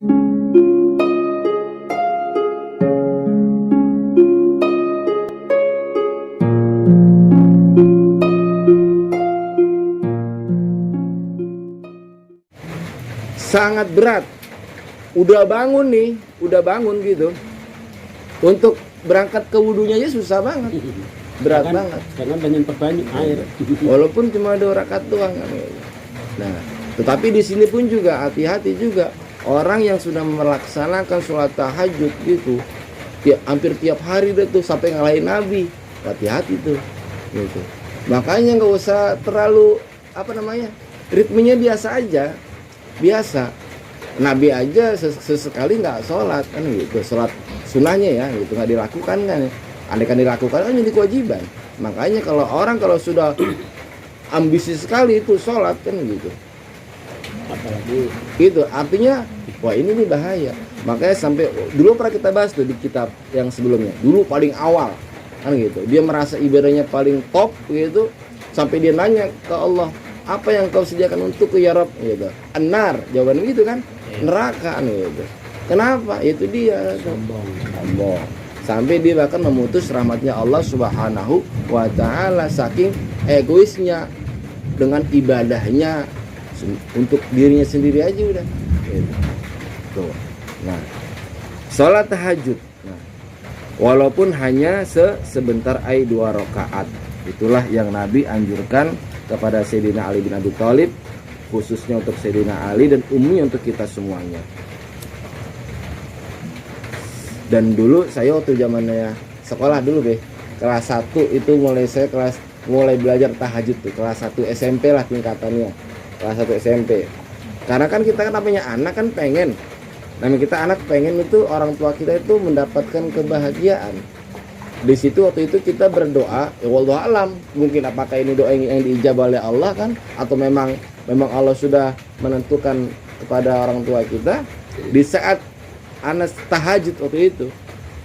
Sangat berat. Udah bangun gitu. Untuk berangkat ke wudunya aja susah banget. Berat banget. Karena banyak air. Walaupun cuma 2 rakaat doang kan. Nah, tetapi di sini pun juga hati-hati juga. Orang yang sudah melaksanakan sholat tahajud gitu, hampir tiap hari deh tuh sampai ngalahin Nabi. Hati-hati tuh. Gitu. Makanya nggak usah terlalu ritmenya biasa aja. Biasa. Nabi aja sesekali nggak sholat kan gitu, sholat sunnahnya ya gitu nggak dilakukan kan. Andai kan dilakukan kan jadi kewajiban. Makanya kalau sudah ambisi sekali itu sholat kan gitu, apalagi itu artinya wah ini nih bahaya. Makanya sampai dulu pernah kita bahas tuh di kitab yang sebelumnya, dulu paling awal kan gitu, dia merasa ibadahnya paling top gitu, sampai dia nanya ke Allah, apa yang kau sediakan untukku ya Rabb gitu. An-nar, jawaban gitu kan, neraka gitu. Kenapa? Itu dia sombong. Sampai dia bahkan memutus rahmatnya Allah Subhanahu wa ta'ala saking egoisnya dengan ibadahnya untuk dirinya sendiri aja udah gitu. Tuh. Nah, sholat tahajud. Nah, walaupun hanya sebentar 2 rakaat, itulah yang Nabi anjurkan kepada Sayyidina Ali bin Abi Thalib, khususnya untuk Sayyidina Ali dan umumnya untuk kita semuanya. Dan dulu saya waktu zamannya sekolah dulu kelas 1 itu mulai belajar tahajud tuh, kelas 1 SMP lah tingkatannya, kelas 1 SMP. Karena kan kita kan namanya anak kan pengen, itu orang tua kita itu mendapatkan kebahagiaan. Di situ waktu itu kita berdoa, ya wallahu alam, mungkin apakah ini doa yang diijabah oleh Allah kan, atau memang Allah sudah menentukan kepada orang tua kita. Di saat anak tahajud waktu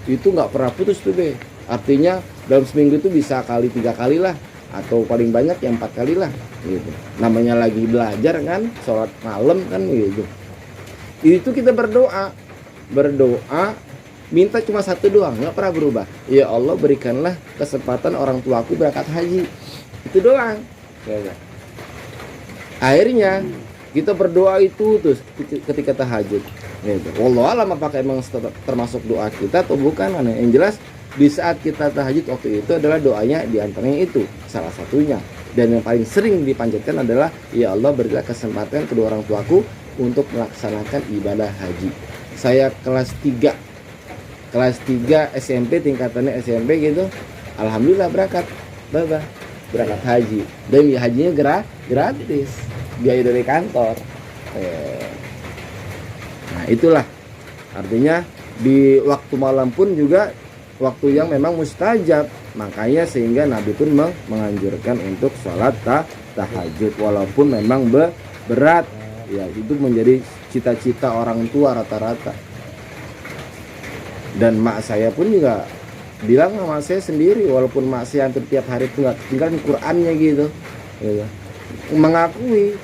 itu nggak pernah putus tuh artinya dalam seminggu itu bisa 3 kali lah, atau paling banyak ya 4 kali lah gitu. Namanya lagi belajar kan, sholat malam kan gitu. Itu kita berdoa minta cuma satu doang, nggak pernah berubah. Ya Allah, berikanlah kesempatan orang tuaku berangkat haji. Itu doang. Akhirnya kita berdoa itu terus ketika tahajud. Gitu. Wallahu alam apakah emang termasuk doa kita atau bukan. Yang jelas di saat kita tahajud waktu itu adalah doanya diantaranya itu salah satunya. Dan yang paling sering dipanjatkan adalah ya Allah, berilah kesempatan kedua orang tuaku untuk melaksanakan ibadah haji. Saya kelas 3 SMP, tingkatannya SMP gitu, alhamdulillah berangkat haji, dan hajinya gratis, biaya dari kantor. Nah itulah artinya di waktu malam pun juga waktu yang memang mustajab, makanya sehingga Nabi pun menganjurkan untuk sholat tahajud walaupun memang berat ya. Itu menjadi cita-cita orang tua rata-rata. Dan mak saya pun juga bilang sama saya sendiri, walaupun mak saya hampir tiap hari itu nggak ketinggalan Qur'annya gitu, mengakui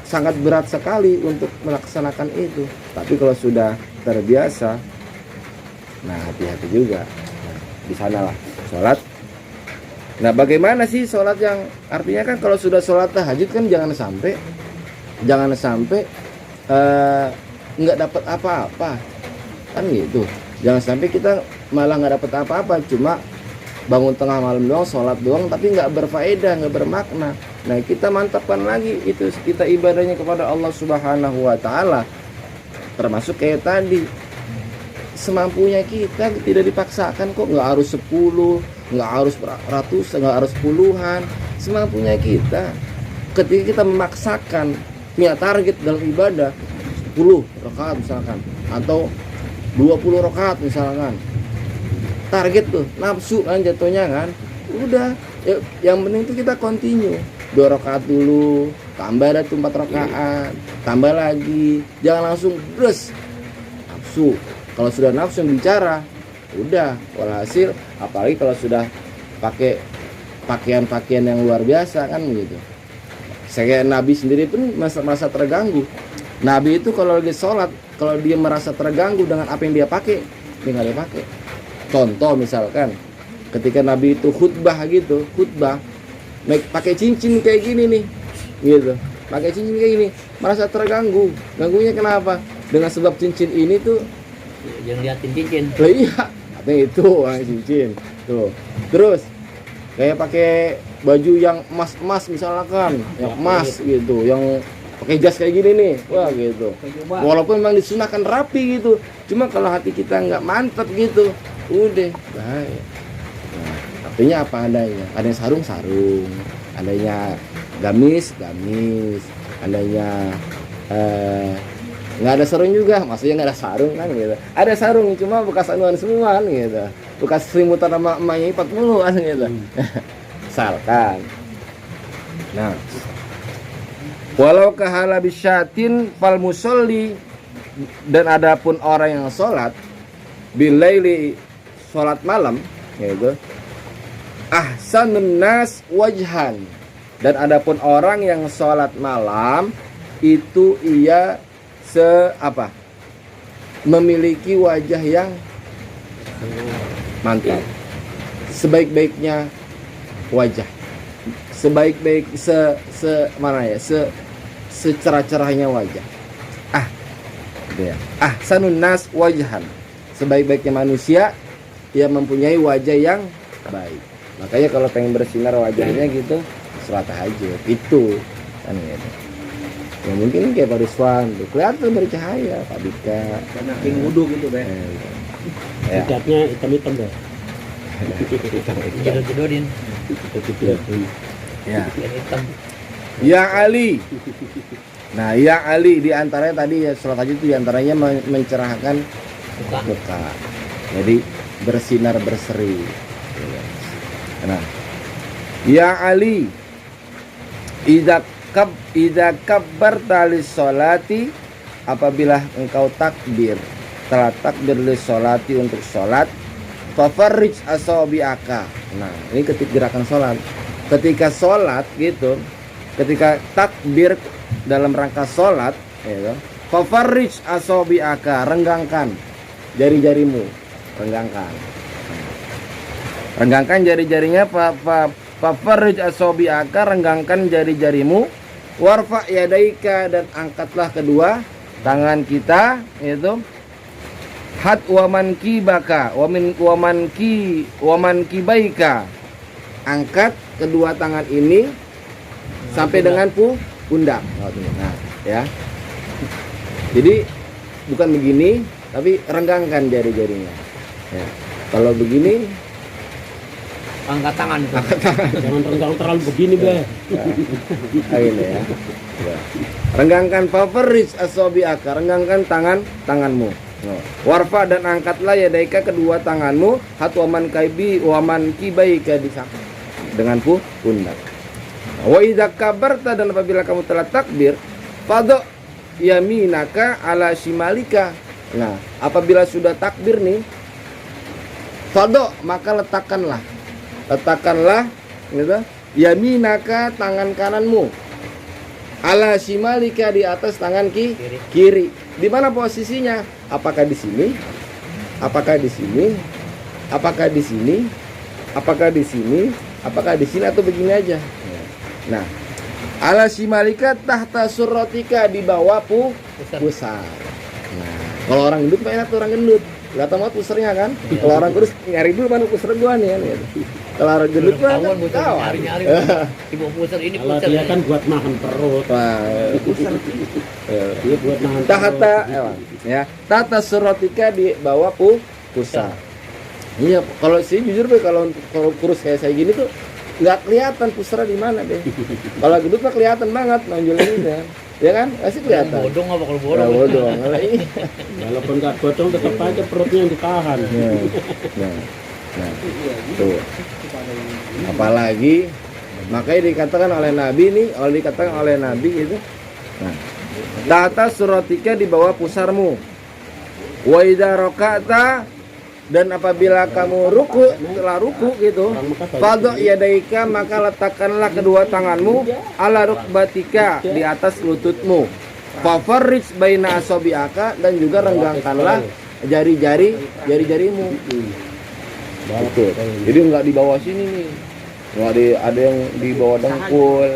sangat berat sekali untuk melaksanakan itu. Tapi kalau sudah terbiasa, nah hati-hati juga. Nah, di sanalah sholat. Nah, bagaimana sih sholat yang artinya kan kalau sudah sholat tahajud kan jangan sampai nggak dapat apa-apa kan gitu. Jangan sampai kita malah nggak dapat apa-apa, cuma bangun tengah malam doang, sholat doang, tapi nggak berfaedah, nggak bermakna. Nah, kita mantapkan lagi itu kita ibadahnya kepada Allah Subhanahu wa ta'ala. Termasuk kayak tadi, semampunya kita, tidak dipaksakan kok, nggak harus 10, nggak harus ratusan, nggak harus puluhan, semampunya kita. Ketika kita memaksakan punya target dalam ibadah 10 rakaat misalkan, atau 20 rakaat misalkan, target tuh nafsu kan jatuhnya kan, udah ya, yang penting itu kita continue 2 rakaat dulu, tambah ada tuh 4 rakaat, tambah lagi, jangan langsung terus nafsu. Kalau sudah nafsu yang bicara, udah walhasil, apalagi kalau sudah pakai pakaian yang luar biasa kan gitu. Saya Nabi sendiri pun masa terganggu Nabi itu kalau lagi sholat, kalau dia merasa terganggu dengan apa yang dia pakai, dia nggak dia pakai. Contoh misalkan, ketika Nabi itu khutbah gitu, pakai cincin kayak gini nih, gitu, pakai cincin kayak gini, merasa terganggu. Ganggunya kenapa? Dengan sebab cincin ini tuh, yang liatin cincin. lah iya, katanya itu orang cincin, tuh. Terus kayak pakai baju yang emas misalkan, yang emas gitu, yang pakai jas kayak gini nih, wah gitu. Walaupun memang disunahkan rapi gitu, cuma kalau hati kita nggak mantap gitu, udah bahaya. Nah, artinya apa adanya. Ada yang sarung, adanya gamis, adanya nggak ada sarung juga, maksudnya nggak ada sarung kan gitu. Ada sarung cuma bekas anuan semua kan gitu, bekas selimutan sama emaknya 40 kan gitu. Misalkan. Nah, walau kahala bisyatin fal musolli, dan adapun orang yang sholat bilaili, sholat malam yaitu ahsanun nas wajhan, dan adapun orang yang sholat malam itu ia memiliki wajah yang mantap, sebaik-baiknya wajah, sebaik-baik secerah-cerahnya wajah. Ahsanun nas wajhan, sebaik-baiknya manusia ia mempunyai wajah yang baik. Makanya kalau pengen bersinar wajahnya gitu, sholat tahajud itu kan gitu. Ya mungkin kayak Pak Rizwan tuh kelihatan bercahaya, Pak Dika King wudu gitu deh. Ya. Hijabnya hitam-hitam deh. Jodoh-jodohin. Ya. Yang hitam. Ya Ali. Nah, ya Ali diantaranya tadi ya sholat tahajud itu diantaranya mencerahkan muka. Jadi bersinar berseri. Nah, ya Ali, idza kabbarta lis-sholati, apabila engkau telah takbir lis-sholati untuk sholat, fafarrij asabi'aka. Nah, ini ketika gerakan sholat. Ketika sholat gitu, ketika takbir dalam rangka sholat, gitu, fafarrij asabi'aka, renggangkan jari-jarimu, renggangkan jari-jarinya. Fafarrij asabi'aka, renggangkan jari-jarimu. Warfa yadaika, dan angkatlah kedua tangan kita, itu hat waman kibaka waman kibaika, angkat kedua tangan ini sampai dengan pundak. Nah, ya. Jadi bukan begini, tapi renggangkan jari-jarinya. Ya. Kalau begini, angkat tangan itu. Jangan renggang terlalu begini be. Ini ya. Renggangkan fafarrij asabi'aka, renggangkan tanganmu. Warfa, dan angkatlah yadaika kedua tanganmu, hat waman kibaika, dengan pundak. Wa idza kabarta, dan apabila kamu telah takbir, fadho yaminaka ala shimalika. Nah, apabila sudah takbir nih, fadho, maka letakkanlah gitu, yaminaka, tangan kananmu, ala shimalika, di atas tangan kiri. Di mana posisinya? Apakah di sini? Apakah di sini? Apakah di sini? Apakah di sini? Apakah di sini atau begini aja? Nah, ala shimalika tahta surrotika, di bawah pusar. Nah, kalau orang gendut enak tuh, orang gendut kelihatan banget pusarnya kan. Kalau orang kurus nyari dulu mana pusar gua nih kan gitu. Kalau orang gendut mah tahu nyari ibu pusar ini Kalau pusar. dia kan buat nahan perut. pusar. Dia buat nahan Tahta perut. ya, tata surrotika, di bawah pusar. Iya, kalau sih jujur deh, kalau kurus kayak saya gini tuh nggak kelihatan pusarnya di mana deh. Kalau gendut mah kelihatan banget nonjolnya gitu ya. Ya kan? Pasti kelihatan. Bodong apa kalau Nah, bodong? bodong. Walaupun nggak bodong tetap aja perutnya yang ditahan. Nah, tuh. Apalagi makanya dikatakan oleh Nabi itu. Nah, tata suratika, di bawah pusarmu. Wa idza raka'ta, dan apabila kamu setelah ruku gitu, fadho yadaika, maka letakkanlah kedua tanganmu ala rukbatika, di atas lututmu. Fafarrij baina asabi'aka, dan juga renggangkanlah jari-jarimu. Betul. Jadi nggak di bawah sini nih. Nggak ada yang di bawah dengkul,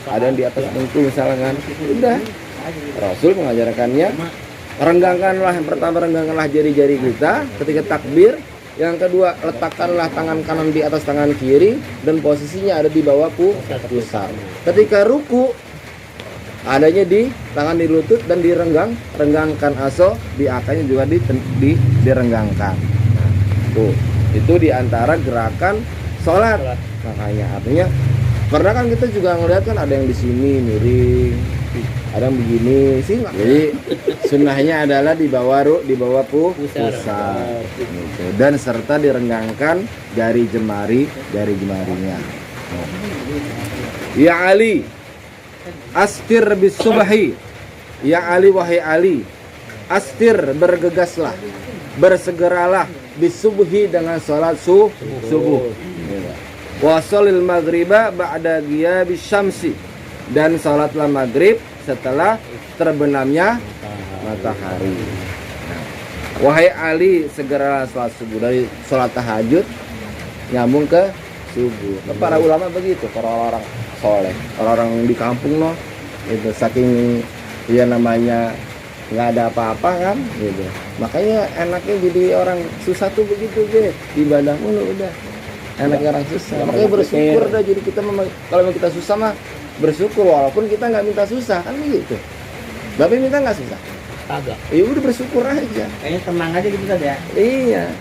ada yang di atas dengkul misalkan. Udah. Rasul mengajarkannya, renggangkanlah, yang pertama renggangkanlah jari-jari kita ketika takbir. Yang kedua, letakkanlah tangan kanan di atas tangan kiri dan posisinya ada di bawah pusar. Ketika ruku, adanya di tangan di lutut dan renggangkan aso, di akanya juga direnggangkan. Nah, tuh, itu diantara gerakan sholat. Makanya artinya pernah kan kita juga ngeliat kan ada yang di sini miring, ada yang begini sih. Jadi sunnahnya adalah di bawah pusar. Gitu. Dan serta direnggangkan jari-jemarinya. Ya Ali, astir bis subhi. Ya Ali, wahai Ali, astir, bergegaslah, bersegeralah bis subhi dengan salat subuh. Wasolil maghriba ba'da ghiyabis syamsi, dan salatlah maghrib setelah terbenamnya matahari. Nah, wahai Ali, segeralah salat subuh. Dari salat tahajud nyambung ke subuh. Para ulama begitu, para orang soleh, orang-orang di kampung itu saking ya namanya nggak ada apa-apa kan, gitu. Makanya enaknya jadi orang susah tuh begitu deh, ibadah mulu udah. Enaknya orang susah. Makanya bersyukur dah, jadi kita kalau kita susah mah bersyukur walaupun kita nggak minta susah kan begitu. Bapak minta nggak susah? Kagak. Ya udah bersyukur aja. Kayaknya tenang aja gitu kan ya. Iya.